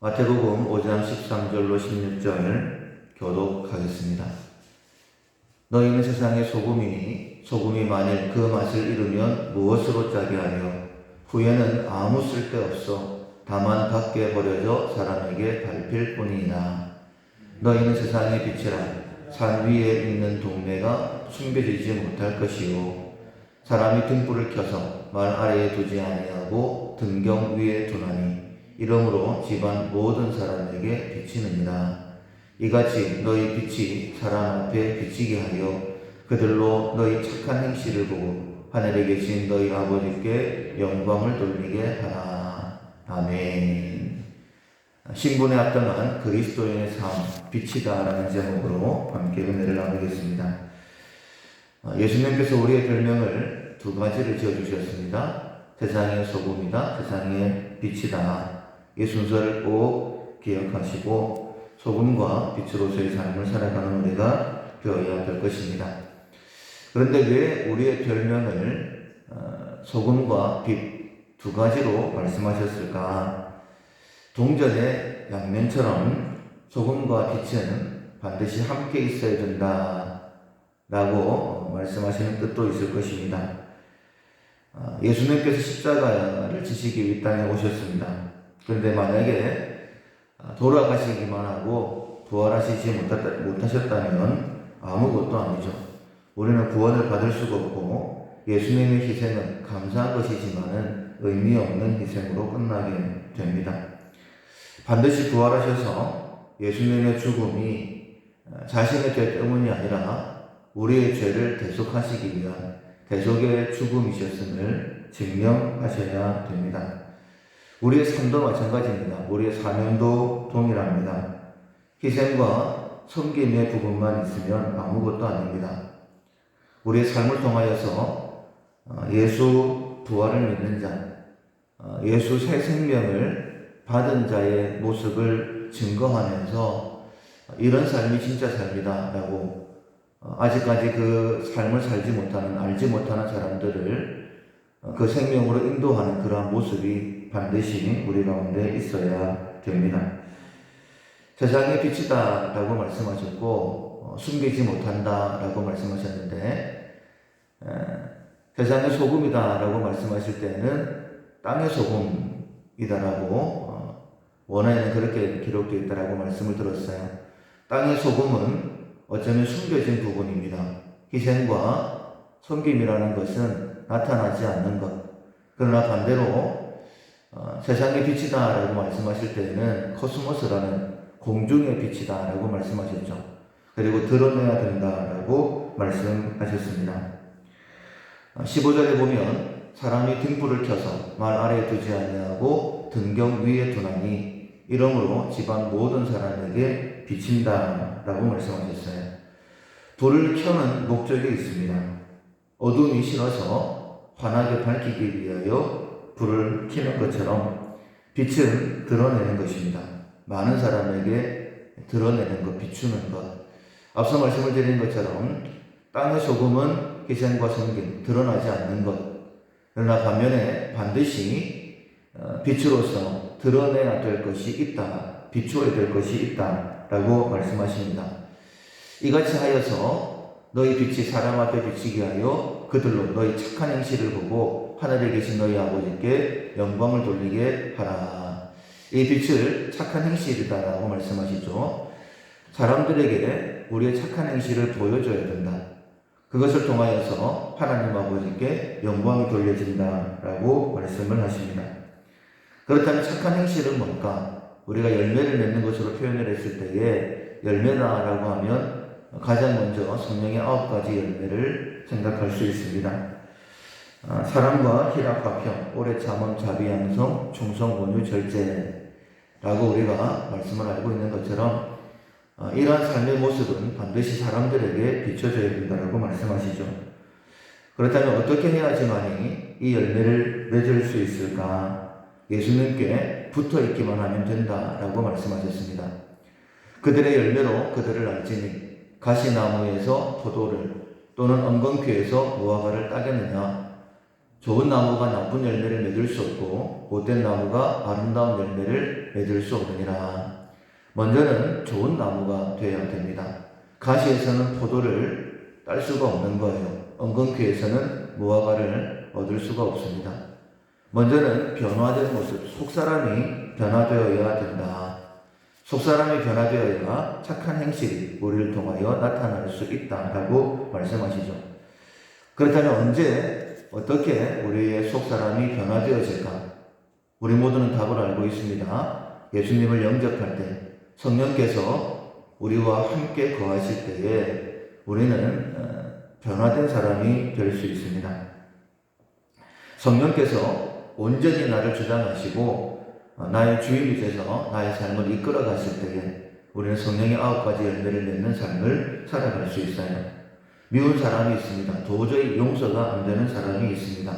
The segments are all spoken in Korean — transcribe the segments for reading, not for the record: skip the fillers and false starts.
마태복음 5장 13절로 16절 교독하겠습니다. 너희는 세상의 소금이니 소금이 만일 그 맛을 잃으면 무엇으로 짜게 하려? 후에는 아무 쓸데없어 다만 밖에 버려져 사람에게 밟힐 뿐이니라. 너희는 세상의 빛이라. 산 위에 있는 동네가 숨겨지지 못할 것이요 사람이 등불을 켜서 말 아래에 두지 아니하고 등경 위에 두나니 이러므로 집안 모든 사람에게 비치느니라. 이같이 너희 빛이 사람 앞에 비치게 하여 그들로 너희 착한 행실을 보고 하늘에 계신 너희 아버지께 영광을 돌리게 하라. 아멘. 신분에 합당한 그리스도인의 삶, 빛이다라는 제목으로 함께 은혜를 나누겠습니다. 예수님께서 우리의 별명을 두 가지를 지어주셨습니다. 세상의 소금이다, 세상의 빛이다. 이 순서를 꼭 기억하시고 소금과 빛으로서의 삶을 살아가는 우리가 되어야 될 것입니다. 그런데 왜 우리의 별명을 소금과 빛 두 가지로 말씀하셨을까? 동전의 양면처럼 소금과 빛은 반드시 함께 있어야 된다라고 말씀하시는 뜻도 있을 것입니다. 예수님께서 십자가를 지시기 이 땅에 오셨습니다. 그런데 만약에 돌아가시기만 하고 부활하시지 못하셨다면 아무것도 아니죠. 우리는 구원을 받을 수가 없고 예수님의 희생은 감사한 것이지만은 의미 없는 희생으로 끝나게 됩니다. 반드시 부활하셔서 예수님의 죽음이 자신의 죄 때문이 아니라 우리의 죄를 대속하시기 위한 대속의 죽음이셨음을 증명하셔야 됩니다. 우리의 삶도 마찬가지입니다. 우리의 사명도 동일합니다. 희생과 섬김의 부분만 있으면 아무것도 아닙니다. 우리의 삶을 통하여서 예수 부활을 믿는 자, 예수 새 생명을 받은 자의 모습을 증거하면서 이런 삶이 진짜 삶이다 라고 아직까지 그 삶을 살지 못하는, 알지 못하는 사람들을 그 생명으로 인도하는 그러한 모습이 반드시 우리 가운데 있어야 됩니다. 세상의 빛이다 라고 말씀하셨고 숨기지 못한다 라고 말씀하셨는데 세상의 소금이다 라고 말씀하실 때는 땅의 소금이다 라고 원어에는 그렇게 기록되어 있다라고 말씀을 들었어요. 땅의 소금은 어쩌면 숨겨진 부분입니다. 희생과 섬김이라는 것은 나타나지 않는 것. 그러나 반대로 세상의 빛이다 라고 말씀하실 때는 코스모스라는 공중의 빛이다 라고 말씀하셨죠. 그리고 드러내야 된다라고 말씀하셨습니다. 15절에 보면 사람이 등불을 켜서 말 아래에 두지 아니하고 등경 위에 두나니 이러므로 집안 모든 사람에게 비친다 라고 말씀하셨어요. 불을 켜는 목적이 있습니다. 어둠이 싫어서 환하게 밝히기 위하여 불을 켜는 것처럼 빛은 드러내는 것입니다. 많은 사람에게 드러내는 것, 비추는 것. 앞서 말씀을 드린 것처럼 땅의 소금은 희생과 섬김, 드러나지 않는 것. 그러나 반면에 반드시 빛으로서 드러내야 될 것이 있다, 비추어야 될 것이 있다라고 말씀하십니다. 이같이 하여서 너희 빛이 사람 앞에 비치게 하여 그들로 너희 착한 행실을 보고 하늘에 계신 너희 아버지께 영광을 돌리게 하라. 이 빛을 착한 행실이다라고 말씀하시죠. 사람들에게 우리의 착한 행실을 보여줘야 된다. 그것을 통하여서 하나님 아버지께 영광이 돌려진다라고 말씀을 하십니다. 그렇다면 착한 행실은 뭘까? 우리가 열매를 맺는 것으로 표현을 했을 때에 열매다라고 하면 가장 먼저 성령의 9가지 열매를 생각할 수 있습니다. 사랑과 희락, 화평, 오래 참음, 자비, 양성, 충성, 온유, 절제라고 우리가 말씀을 알고 있는 것처럼 이러한 삶의 모습은 반드시 사람들에게 비춰져야 된다고 말씀하시죠. 그렇다면 어떻게 해야지만이 이 열매를 맺을 수 있을까? 예수님께 붙어 있기만 하면 된다라고 말씀하셨습니다. 그들의 열매로 그들을 알지니 가시나무에서 포도를 또는 엉겅퀴에서 무화과를 따겠느냐? 좋은 나무가 나쁜 열매를 맺을 수 없고 못된 나무가 아름다운 열매를 맺을 수 없느니라. 먼저는 좋은 나무가 되어야 됩니다. 가시에서는 포도를 딸 수가 없는 거예요. 엉겅퀴에서는 무화과를 얻을 수가 없습니다. 먼저는 변화된 모습, 속사람이 변화되어야 된다. 속사람이 변화되어야 착한 행실이 우리를 통하여 나타날 수 있다라고 말씀하시죠. 그렇다면 언제 어떻게 우리의 속사람이 변화되어질까? 우리 모두는 답을 알고 있습니다. 예수님을 영접할 때 성령께서 우리와 함께 거하실 때에 우리는 변화된 사람이 될 수 있습니다. 성령께서 온전히 나를 주장하시고 나의 주인이 되셔서 나의 삶을 이끌어 가실 때에 우리는 성령의 9가지 열매를 맺는 삶을 살아갈 수 있어요. 미운 사람이 있습니다. 도저히 용서가 안 되는 사람이 있습니다.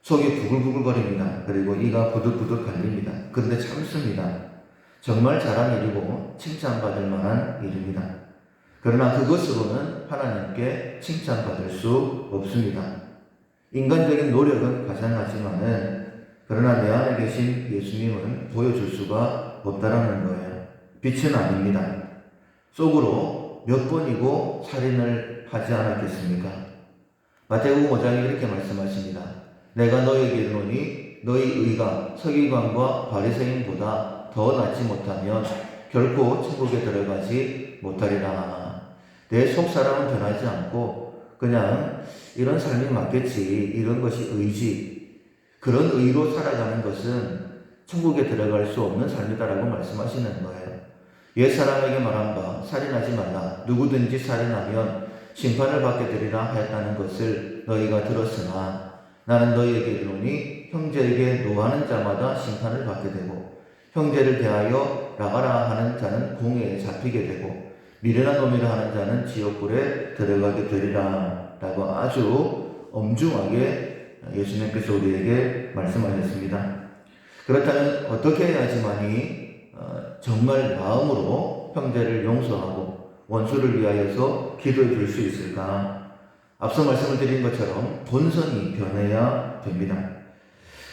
속이 부글부글거립니다. 그리고 이가 부득부득 갈립니다. 그런데 참습니다. 정말 잘한 일이고 칭찬받을 만한 일입니다. 그러나 그것으로는 하나님께 칭찬받을 수 없습니다. 인간적인 노력은 가장하지만은 그러나 내 안에 계신 예수님은 보여줄 수가 없다라는 거예요. 빛은 아닙니다. 속으로 몇 번이고 살인을 하지 않았겠습니까? 마태복음 5장에 이렇게 말씀하십니다. 내가 너에게 이르노니 너희 의가 서기관과 바리새인보다 더 낫지 못하면 결코 천국에 들어가지 못하리라. 내 속사람은 변하지 않고 그냥 이런 삶이 맞겠지, 이런 것이 의지, 그런 의로 살아가는 것은 천국에 들어갈 수 없는 삶이다라고 말씀하시는 거예요. 옛사람에게 말한 바 살인하지 말라. 누구든지 살인하면 심판을 받게 되리라 하였다는 것을 너희가 들었으나 나는 너희에게 이르노니 형제에게 노하는 자마다 심판을 받게 되고 형제를 대하여 나가라 하는 자는 공회에 잡히게 되고 미련한 놈이라 하는 자는 지옥불에 들어가게 되리라 라고 아주 엄중하게 예수님께서 우리에게 말씀하셨습니다. 그렇다면 어떻게 해야지만이 정말 마음으로 형제를 용서하고 원수를 위하여서 기도해 줄 수 있을까? 앞서 말씀을 드린 것처럼 본성이 변해야 됩니다.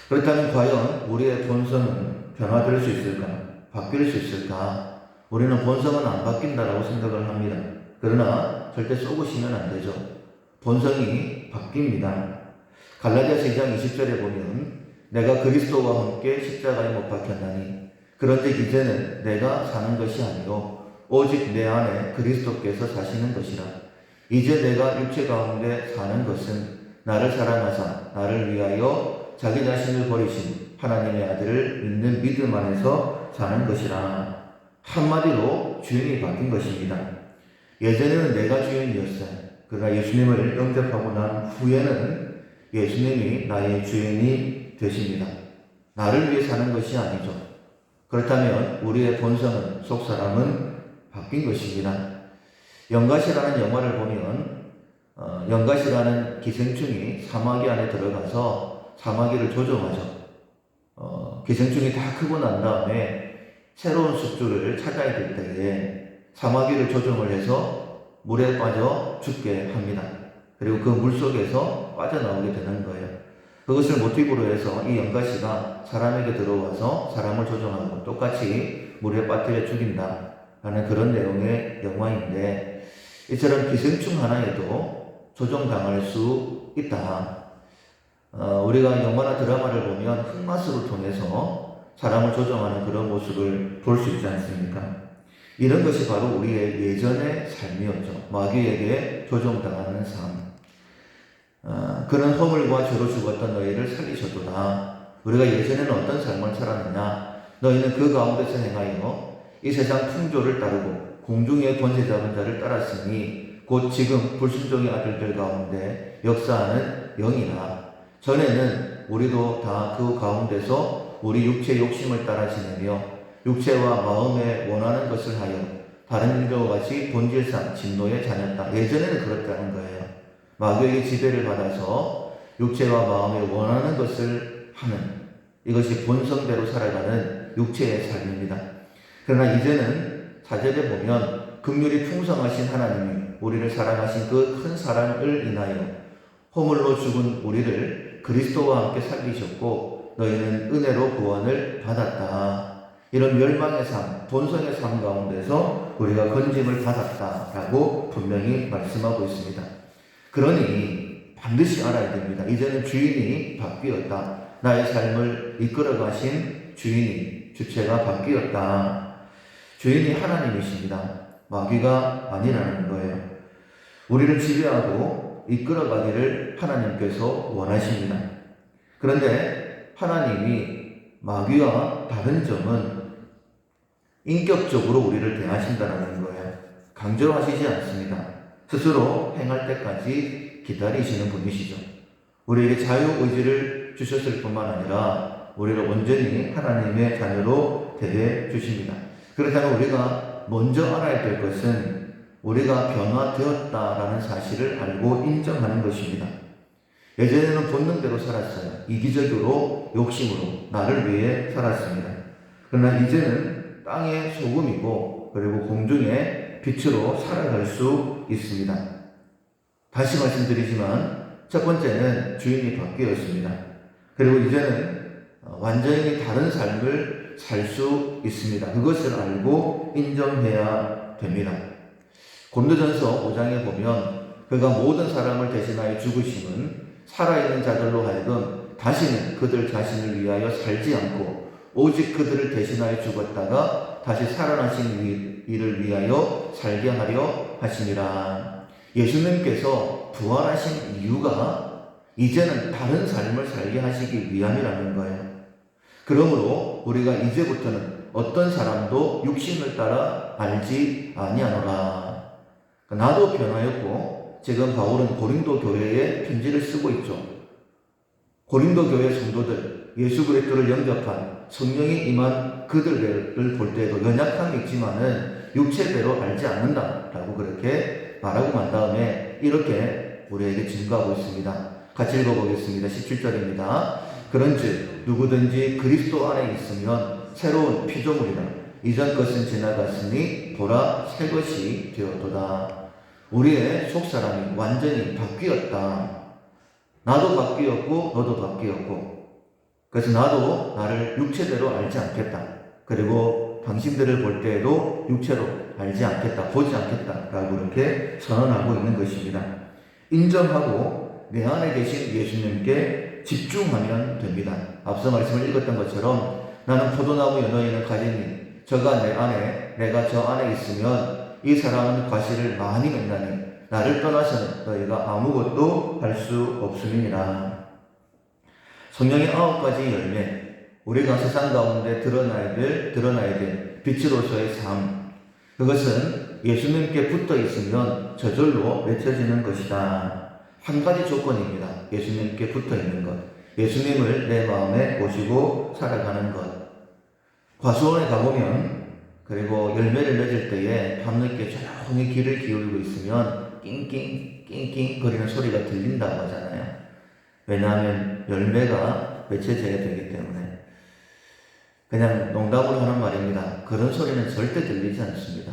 그렇다면 과연 우리의 본성은 변화될 수 있을까? 바뀔 수 있을까? 우리는 본성은 안 바뀐다라고 생각을 합니다. 그러나 절대 쏘구시면 안 되죠. 본성이 바뀝니다. 갈라디아서 2장 20절에 보면 내가 그리스도와 함께 십자가에 못 박혔나니 그런즉 이제는 내가 사는 것이 아니요 오직 내 안에 그리스도께서 사시는 것이라. 이제 내가 육체 가운데 사는 것은 나를 사랑하사 나를 위하여 자기 자신을 버리신 하나님의 아들을 믿는 믿음 안에서 사는 것이라. 한마디로 주인이 바뀐 것입니다. 예전에는 내가 주인이었어요. 그러나 예수님을 영접하고 난 후에는 예수님이 나의 주인이 되십니다. 나를 위해 사는 것이 아니죠. 그렇다면 우리의 본성은, 속사람은 바뀐 것입니다. 영가시라는 영화를 보면 영가시라는 기생충이 사마귀 안에 들어가서 사마귀를 조종하죠. 기생충이 다 크고 난 다음에 새로운 숙주를 찾아야 될 때에 사마귀를 조종을 해서 물에 빠져 죽게 합니다. 그리고 그 물속에서 빠져나오게 되는 거예요. 그것을 모티브로 해서 이 영가시가 사람에게 들어와서 사람을 조종하고 똑같이 물에 빠뜨려 죽인다 라는 그런 내용의 영화인데, 이처럼 기생충 하나에도 조종당할 수 있다. 우리가 영화나 드라마를 보면 흑마술을 통해서 사람을 조종하는 그런 모습을 볼 수 있지 않습니까? 이런 것이 바로 우리의 예전의 삶이었죠. 마귀에게 조종당하는 삶. 그는 허물과 죄로 죽었던 너희를 살리셨도다. 우리가 예전에는 어떤 삶을 살았느냐? 너희는 그 가운데서 행하여 이 세상 풍조를 따르고 공중의 권세 잡은 자를 따랐으니 곧 지금 불순종의 아들들 가운데 역사하는 영이라. 전에는 우리도 다 그 가운데서 우리 육체의 욕심을 따라 지내며 육체와 마음에 원하는 것을 하여 다른 인들과 같이 본질상 진노의 자녀다. 예전에는 그렇다는 거예요. 마귀에게 지배를 받아서 육체와 마음에 원하는 것을 하는, 이것이 본성대로 살아가는 육체의 삶입니다. 그러나 이제는 4절에 보면 긍휼이 풍성하신 하나님이 우리를 사랑하신 그 큰 사랑을 인하여 허물로 죽은 우리를 그리스도와 함께 살리셨고 너희는 은혜로 구원을 받았다. 이런 멸망의 삶, 본성의 삶 가운데서 우리가 건짐을 받았다라고 분명히 말씀하고 있습니다. 그러니 반드시 알아야 됩니다. 이제는 주인이 바뀌었다. 나의 삶을 이끌어 가신 주인이, 주체가 바뀌었다. 주인이 하나님이십니다. 마귀가 아니라는 거예요. 우리를 지배하고 이끌어 가기를 하나님께서 원하십니다. 그런데 하나님이 마귀와 다른 점은 인격적으로 우리를 대하신다는 거예요. 강조하시지 않습니다. 스스로 행할 때까지 기다리시는 분이시죠. 우리에게 자유의지를 주셨을 뿐만 아니라 우리를 온전히 하나님의 자녀로 대해 주십니다. 그렇다면 우리가 먼저 알아야 될 것은 우리가 변화되었다라는 사실을 알고 인정하는 것입니다. 예전에는 본능대로 살았어요. 이기적으로, 욕심으로 나를 위해 살았습니다. 그러나 이제는 땅의 소금이고 그리고 공중의 빛으로 살아갈 수 있습니다. 다시 말씀드리지만 첫 번째는 주인이 바뀌었습니다. 그리고 이제는 완전히 다른 삶을 살 수 있습니다. 그것을 알고 인정해야 됩니다. 고린도전서 5장에 보면 그가 모든 사람을 대신하여 죽으심은 살아있는 자들로 하여금 다시는 그들 자신을 위하여 살지 않고 오직 그들을 대신하여 죽었다가 다시 살아나신 이를 위하여 살게 하려 하심이라. 예수님께서 부활하신 이유가 이제는 다른 삶을 살게 하시기 위함이라는 거예요. 그러므로 우리가 이제부터는 어떤 사람도 육신을 따라 알지 아니하노라. 나도 변하였고 지금 바울은 고린도 교회에 편지를 쓰고 있죠. 고린도 교회 성도들, 예수 그리스도를 영접한 성령이 임한 그들을 볼 때에도 연약함이 있지만은 육체대로 알지 않는다라고 그렇게 말하고 난 다음에 이렇게 우리에게 증거하고 있습니다. 같이 읽어보겠습니다. 17절입니다. 그런즉 누구든지 그리스도 안에 있으면 새로운 피조물이라. 이전 것은 지나갔으니 보라 새 것이 되었도다. 우리의 속사람이 완전히 바뀌었다. 나도 바뀌었고 너도 바뀌었고, 그래서 나도 나를 육체대로 알지 않겠다. 그리고 당신들을 볼 때에도 육체로 알지 않겠다, 보지 않겠다라고 이렇게 선언하고 있는 것입니다. 인정하고 내 안에 계신 예수님께 집중하면 됩니다. 앞서 말씀을 읽었던 것처럼 나는 포도나무 연어에는 가지니 저가 내 안에 내가 저 안에 있으면 이 사람은 과실을 많이 맺나니 나를 떠나서는 너희가 아무것도 할 수 없음이니라. 성령의 9가지 열매, 우리가 세상 가운데 드러나야 될 빛으로서의 삶, 그것은 예수님께 붙어 있으면 저절로 맺혀지는 것이다. 한 가지 조건입니다. 예수님께 붙어 있는 것, 예수님을 내 마음에 모시고 살아가는 것. 과수원에 가보면 그리고 열매를 맺을 때에 밤늦게 조용히 귀를 기울이고 있으면 낑낑 거리는 소리가 들린다고 하잖아요. 왜냐하면 열매가 맺혀져야 되기 때문에. 그냥 농담으로 하는 말입니다. 그런 소리는 절대 들리지 않습니다.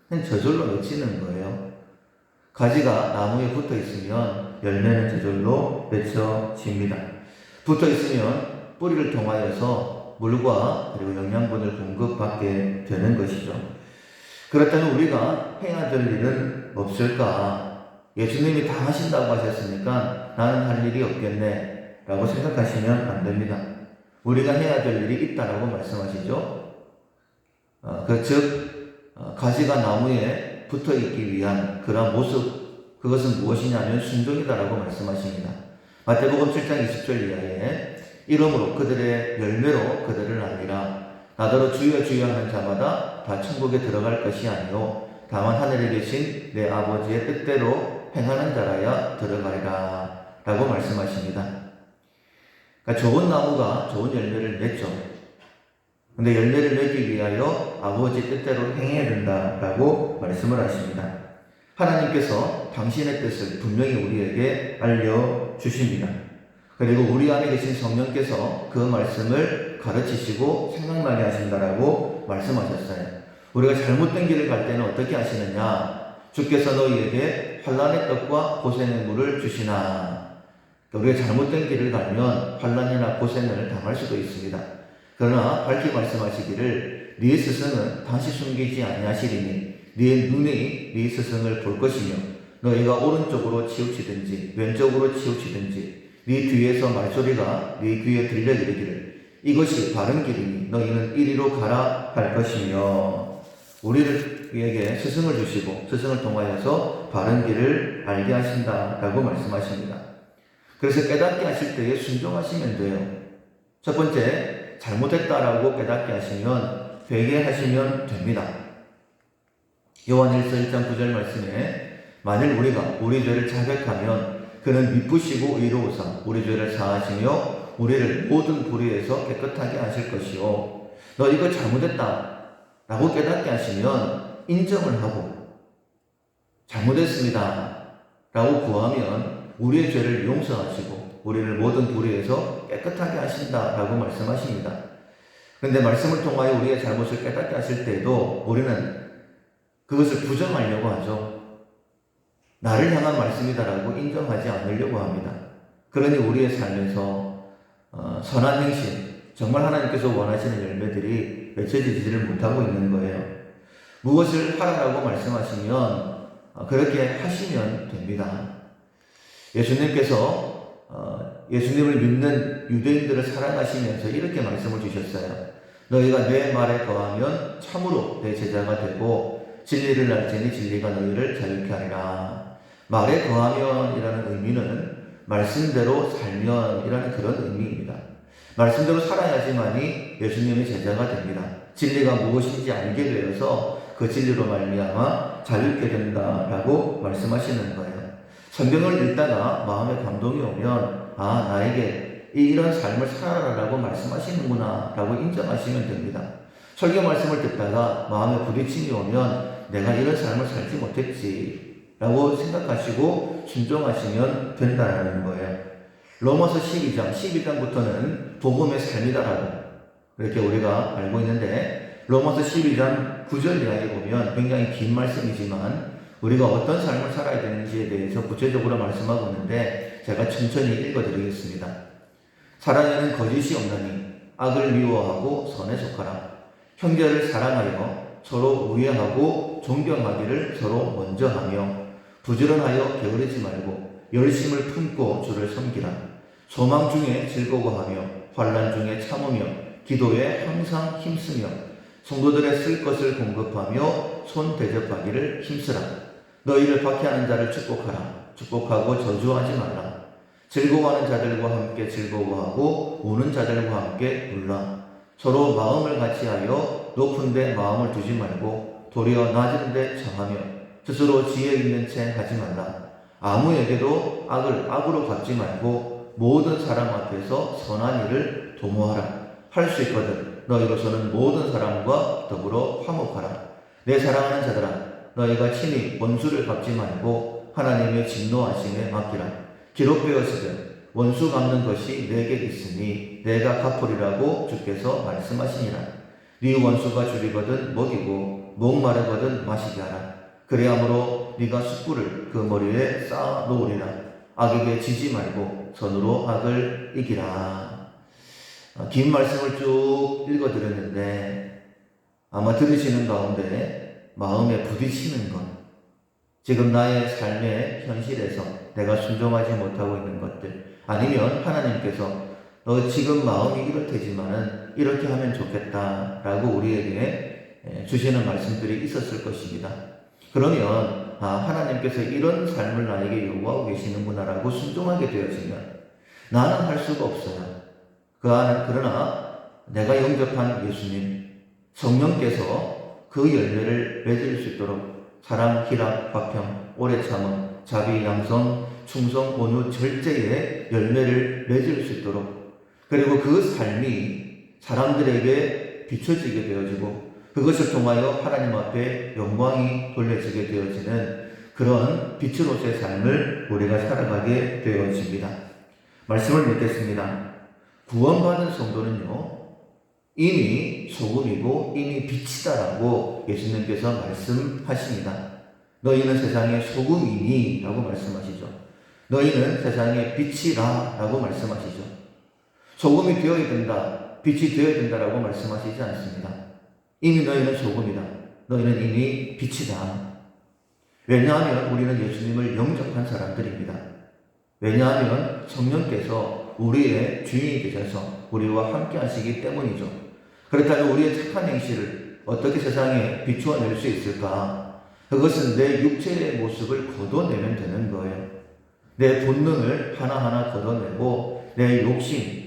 그냥 저절로 맺히는 거예요. 가지가 나무에 붙어 있으면 열매는 저절로 맺혀집니다. 붙어 있으면 뿌리를 통하여서 물과 그리고 영양분을 공급받게 되는 것이죠. 그렇다면 우리가 해야 될 일은 없을까? 예수님이 다 하신다고 하셨으니까 나는 할 일이 없겠네 라고 생각하시면 안 됩니다. 우리가 해야 될 일이 있다라고 말씀하시죠. 즉 가지가 나무에 붙어 있기 위한 그런 모습, 그것은 무엇이냐면 순종이다라고 말씀하십니다. 마태복음 7장 20절 이하에 이러므로 그들의 열매로 그들을 알리라. 나더러 주여 주여 하는 자마다 다 천국에 들어갈 것이 아니요 다만 하늘에 계신 내 아버지의 뜻대로 행하는 자라야 들어가리라 라고 말씀하십니다. 그러니까 좋은 나무가 좋은 열매를 맺죠. 근데 열매를 맺기 위하여 아버지 뜻대로 행해야 된다라고 말씀을 하십니다. 하나님께서 당신의 뜻을 분명히 우리에게 알려주십니다. 그리고 우리 안에 계신 성령께서 그 말씀을 가르치시고 생각나게 하신다라고 말씀하셨어요. 우리가 잘못된 길을 갈 때는 어떻게 하시느냐? 주께서 너희에게 환난의 떡과 고생의 물을 주시나. 우리가 잘못된 길을 가면 환난이나 고생을 당할 수도 있습니다. 그러나 밝히 말씀하시기를 네 스승은 다시 숨기지 아니하시리니 네 눈이 네 스승을 볼 것이며 너희가 오른쪽으로 치우치든지 왼쪽으로 치우치든지 네 뒤에서 말소리가 네 귀에 들려 이르기를 이것이 바른 길이니 너희는 이리로 가라 할 것이며 우리에게 스승을 주시고 스승을 통하여서 바른 길을 알게 하신다라고 말씀하십니다. 그래서 깨닫게 하실 때에 순종하시면 돼요. 첫 번째, 잘못했다라고 깨닫게 하시면 회개하시면 됩니다. 요한일서 1장 9절 말씀에 만일 우리가 우리 죄를 자백하면 그는 미쁘시고 의로우사 우리 죄를 사하시며 우리를 모든 불의에서 깨끗하게 하실 것이요. 너 이거 잘못했다 라고 깨닫게 하시면 인정을 하고 잘못했습니다 라고 구하면 우리의 죄를 용서하시고 우리를 모든 불의에서 깨끗하게 하신다라고 말씀하십니다. 그런데 말씀을 통하여 우리의 잘못을 깨닫게 하실 때에도 우리는 그것을 부정하려고 하죠. 나를 향한 말씀이다라고 인정하지 않으려고 합니다. 그러니 우리의 삶에서 선한 행실, 정말 하나님께서 원하시는 열매들이 맺혀지지를 못하고 있는 거예요. 무엇을 하라고 말씀하시면 그렇게 하시면 됩니다. 예수님께서 예수님을 믿는 유대인들을 사랑하시면서 이렇게 말씀을 주셨어요. 너희가 내 말에 거하면 참으로 내 제자가 되고 진리를 알지니 진리가 너희를 자유케 하리라. 말에 거하면 이라는 의미는 말씀대로 살면 이라는 그런 의미입니다. 말씀대로 살아야지만이 예수님의 제자가 됩니다. 진리가 무엇인지 알게 되어서 그 진리로 말미암아 자유케 된다라고 말씀하시는 거예요. 성경을 읽다가 마음에 감동이 오면 나에게 이런 삶을 살아라라고 말씀하시는구나 라고 인정하시면 됩니다. 설교 말씀을 듣다가 마음에 부딪힘이 오면 내가 이런 삶을 살지 못했지 라고 생각하시고 순종하시면 된다는 거예요. 로마서 12장부터는 복음의 삶이다라고 이렇게 우리가 알고 있는데 로마서 12장 9절 이하에 보면 굉장히 긴 말씀이지만 우리가 어떤 삶을 살아야 되는지에 대해서 구체적으로 말씀하고 있는데 제가 천천히 읽어드리겠습니다. 사랑에는 거짓이 없나니 악을 미워하고 선에 속하라. 형제를 사랑하여 서로 우애하고 존경하기를 서로 먼저 하며 부지런하여 게으르지 말고 열심을 품고 주를 섬기라. 소망 중에 즐거워하며 환난 중에 참으며 기도에 항상 힘쓰며 성도들의 쓸 것을 공급하며 손 대접하기를 힘쓰라. 너희를 박해하는 자를 축복하라. 축복하고 저주하지 말라. 즐거워하는 자들과 함께 즐거워하고 우는 자들과 함께 울라. 서로 마음을 같이하여 높은 데 마음을 두지 말고 도리어 낮은 데 청하며 스스로 지혜 있는 채 하지 말라. 아무에게도 악을 악으로 갚지 말고 모든 사람 앞에서 선한 일을 도모하라. 할 수 있거든 너희로서는 모든 사람과 더불어 화목하라. 내 사랑하는 자들아 너희가 친히 원수를 갚지 말고 하나님의 진노하심에 맡기라. 기록되었으되 원수 갚는 것이 내게 있으니 내가 갚으리라고 주께서 말씀하시니라. 네 원수가 줄이거든 먹이고 목마르거든 마시게 하라. 그리함으로 네가 숯불을 그 머리에 쌓아 놓으리라. 악에게 지지 말고 선으로 악을 이기라. 긴 말씀을 쭉 읽어드렸는데 아마 들으시는 가운데 마음에 부딪히는 것, 지금 나의 삶의 현실에서 내가 순종하지 못하고 있는 것들, 아니면 하나님께서 너 지금 마음이 이럴 테지만은 이렇게 하면 좋겠다라고 우리에게 주시는 말씀들이 있었을 것입니다. 그러면 하나님께서 이런 삶을 나에게 요구하고 계시는구나라고 순종하게 되어지면 나는 할 수가 없어요. 그러나 내가 영접한 예수님, 성령께서 그 열매를 맺을 수 있도록 사랑, 희락, 화평, 오래 참음, 자비, 양성, 충성, 온유, 절제의 열매를 맺을 수 있도록, 그리고 그 삶이 사람들에게 비춰지게 되어지고 그것을 통하여 하나님 앞에 영광이 돌려지게 되어지는 그런 빛으로서의 삶을 우리가 살아가게 되어집니다. 말씀을 믿겠습니다. 구원받은 성도는요, 이미 소금이고 이미 빛이다라고 예수님께서 말씀하십니다. 너희는 세상의 소금이니 라고 말씀하시죠. 너희는 세상의 빛이라 라고 말씀하시죠. 소금이 되어야 된다, 빛이 되어야 된다라고 말씀하시지 않습니다. 이미 너희는 소금이다. 너희는 이미 빛이다. 왜냐하면 우리는 예수님을 영접한 사람들입니다. 왜냐하면 성령께서 우리의 주인이 되셔서 우리와 함께 하시기 때문이죠. 그렇다면 우리의 착한 행실을 어떻게 세상에 비추어 낼 수 있을까? 그것은 내 육체의 모습을 걷어내면 되는 거예요. 내 본능을 하나하나 걷어내고 내 욕심,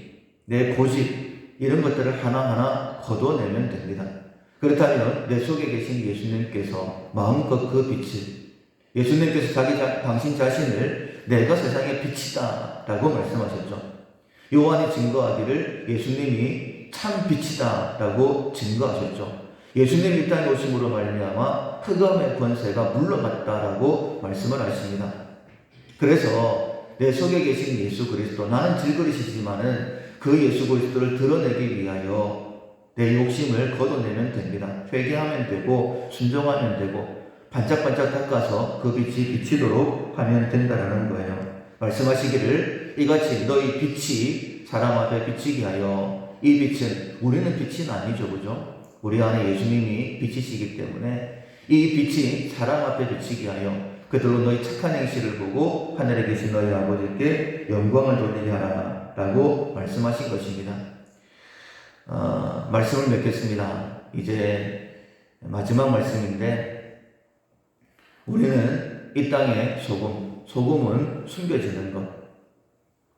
내 고집 이런 것들을 하나하나 걷어내면 됩니다. 그렇다면 내 속에 계신 예수님께서 마음껏 그 빛을, 예수님께서 당신 자신을 내가 세상의 빛이다 라고 말씀하셨죠. 요한이 증거하기를 예수님이 참 빛이다 라고 증거하셨죠. 예수님이 이 땅에 오심으로 말미암아 흑암의 권세가 물러갔다라고 말씀을 하십니다. 그래서 내 속에 계신 예수 그리스도, 나는 질그릇이지만은 그 예수 그리스도를 드러내기 위하여 내 욕심을 걷어내면 됩니다. 회개하면 되고 순종하면 되고 반짝반짝 닦아서 그 빛이 비치도록 하면 된다라는 거예요. 말씀하시기를 이같이 너희 빛이 사람 앞에 비치게 하여, 이 빛은 우리는 빛이 아니죠, 그죠? 우리 안에 예수님이 빛이시기 때문에 이 빛이 사람 앞에 비치게 하여 그들로 너희 착한 행실을 보고 하늘에 계신 너희 아버지께 영광을 돌리게 하라 라고 말씀하신 것입니다. 말씀을 맺겠습니다. 이제 마지막 말씀인데, 우리는 이 땅의 소금은 숨겨지는 것.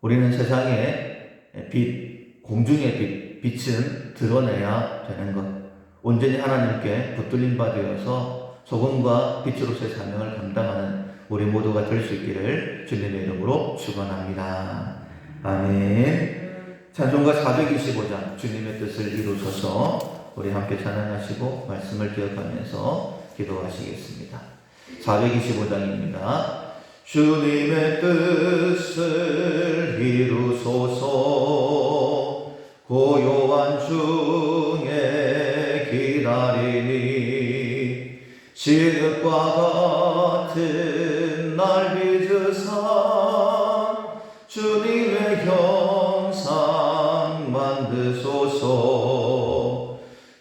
우리는 세상의 빛, 공중의 빛은 드러내야 되는 것. 온전히 하나님께 붙들림 받으어서 소금과 빛으로서의 사명을 감당하는 우리 모두가 될 수 있기를 주님의 이름으로 축원합니다. 아멘. 찬송가 425장 주님의 뜻을 이루소서, 우리 함께 찬양하시고 말씀을 기억하면서 기도하시겠습니다. 425장입니다. 주님의 뜻을 이루소서, 고요한 중에 기다리니 시흙과 같은 날 빚으사 주님의 형상 만드소서.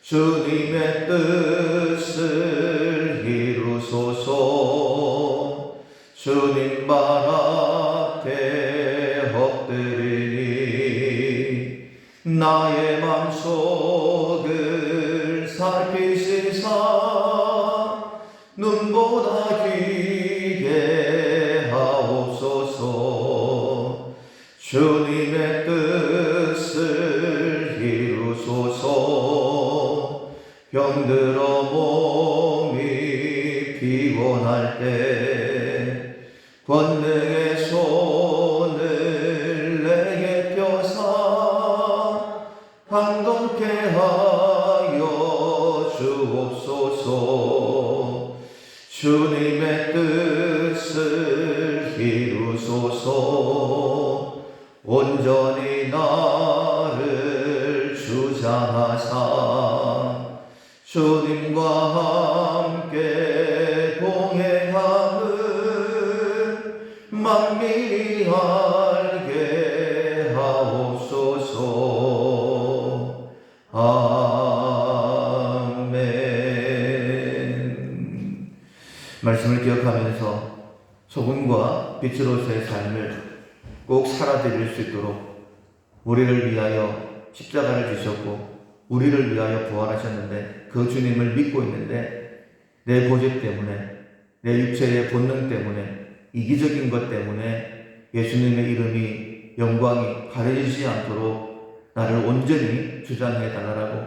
주님의 뜻을 이루소서. 주님 말 앞에 엎드리니 나의 맘속을 살피시사 눈보다 귀게 하옵소서. 주님의 뜻을 이루소서. 병들어 몸이 피곤할 때 권능의 손을 내게 펴사 방독케 하여 주옵소서. 주님의 뜻을 이루소서. 온전히 나를 주장하사 주님과 함께 동행함을 만민이 알게 하옵소서. 아멘. 말씀을 기억하면서 소금과 빛으로서의 삶을 꼭 살아드릴 수 있도록 우리를 위하여 십자가를 지셨고 우리를 위하여 부활하셨는데, 그 주님을 믿고 있는데 내 고집 때문에, 내 육체의 본능 때문에, 이기적인 것 때문에 예수님의 이름이, 영광이 가려지지 않도록 나를 온전히 주장해 달라고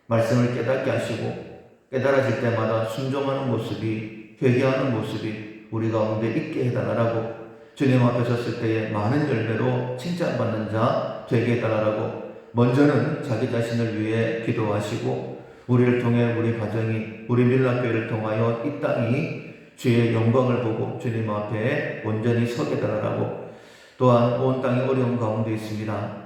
말씀을 깨닫게 하시고, 깨달아질 때마다 순종하는 모습이, 회개하는 모습이 우리 가운데 있게 해달라고, 주님 앞에 섰을 때에 많은 열매로 칭찬받는 자 되게 해달라고 먼저는 자기 자신을 위해 기도하시고, 우리를 통해 우리 가정이, 우리 밀락교회를 통하여 이 땅이 주의 영광을 보고 주님 앞에 온전히 서게 달라고, 또한 온 땅이 어려운 가운데 있습니다.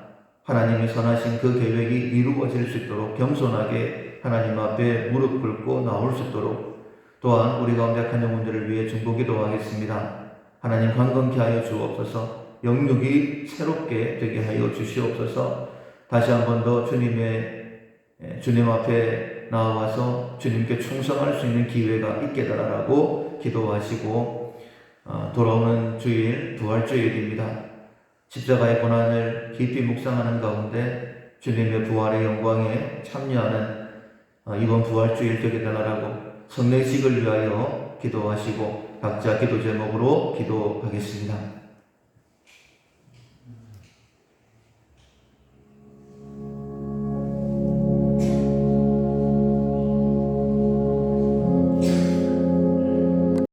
하나님이 선하신 그 계획이 이루어질 수 있도록 겸손하게 하나님 앞에 무릎 꿇고 나올 수 있도록, 또한 우리 가운데 약한 영혼들을 위해 중보 기도하겠습니다. 하나님 강건케 하여 주옵소서. 영육이 새롭게 되게 하여 주시옵소서. 다시 한 번 더 주님 앞에 나와서 주님께 충성할 수 있는 기회가 있게 달라고 기도하시고, 돌아오는 주일 부활주일입니다. 십자가의 고난을 깊이 묵상하는 가운데 주님의 부활의 영광에 참여하는 이번 부활주일 되게 달라고 성례식을 위하여 기도하시고, 각자 기도 제목으로 기도하겠습니다.